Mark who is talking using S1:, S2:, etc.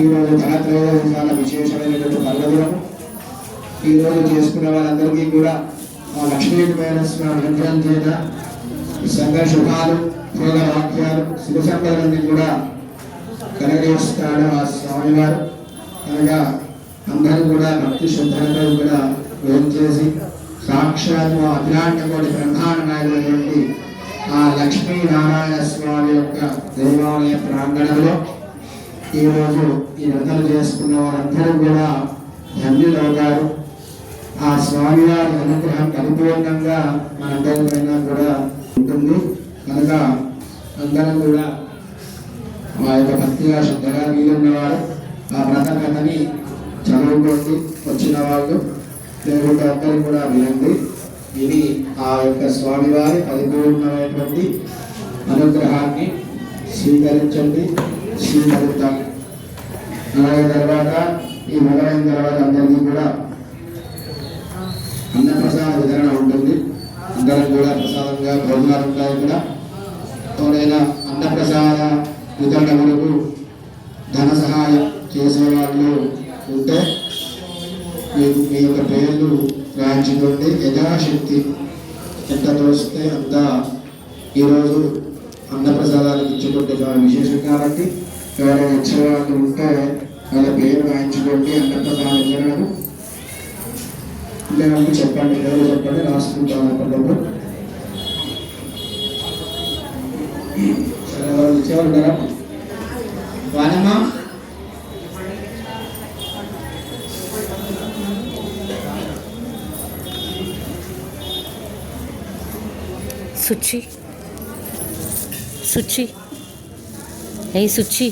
S1: ఈరోజు ధనత్రయోదశి చాలా విశేషమైనటువంటి పర్వదినం. ఈరోజు చేసుకునే వాళ్ళందరికీ కూడా ఆ లక్ష్మీనారాయణ స్వామి అనుగ్రహం చేత సంఘ శుభాలు, భోగ వాక్యాలు, శుభ సంపదలన్నీ కూడా కలగజేస్తాడు ఆ స్వామివారు. అనగా అందరూ కూడా భక్తి శ్రద్ధలతో కూడా భోజనం చేసి సాక్షాత్ అఖిలాండ కోటి బ్రహ్మాండమైనటువంటి ఆ లక్ష్మీనారాయణ స్వామి యొక్క దేవాలయ ప్రాంగణంలో ఈరోజు ఈ వ్రతాలు చేసుకున్న వారందరూ కూడా ధన్యులవుతారు. ఆ స్వామివారి అనుగ్రహం పరిపూర్ణంగా మనందరిపైన కూడా ఉంటుంది. కనుక అందరం కూడా ఆ యొక్క భక్తిగా శ్రద్ధగా వీలున్నవారు ఆ వ్రత కథని చదువుకోండి. వచ్చిన వాళ్ళు లేకుంటే అందరూ కూడా వినండి. ఇది ఆ యొక్క స్వామివారి పరిపూర్ణమైనటువంటి అనుగ్రహాన్ని స్వీకరించండి, స్వీకరిద్దాం. అలాగే తర్వాత ఈ మొదలైన తర్వాత అందరికీ కూడా అన్నప్రసాద వితరణ ఉంటుంది. అందరం కూడా ప్రసాదంగా భోజనాలు ఉంటాయి. కూడా ఎవరైనా అన్నప్రసాద వితరణ వరకు ధన సహాయం చేసేవాళ్ళు ఉంటే మీ యొక్క పేర్లు రాయించుకోండి. యథాశక్తి ఎంత తోస్తే అంత ఈరోజు అన్నప్రసాదాలకు ఇచ్చుకుంటే చాలా విశేషం. కాబట్టి ఎవరైనా ఇచ్చే వాళ్ళు ఉంటే వాళ్ళ పేరు రాయించుకోండి. అన్నప్రసాదం వితరణకు లేదంటే చెప్పండి, ఎవరు చెప్పండి, రాసుకుంటాను. అప్పటికప్పుడు సరే, వాళ్ళు ఇచ్చేవాళ్ళు కదా వానమ్మా.
S2: సుచి సుచి ఏ సుచి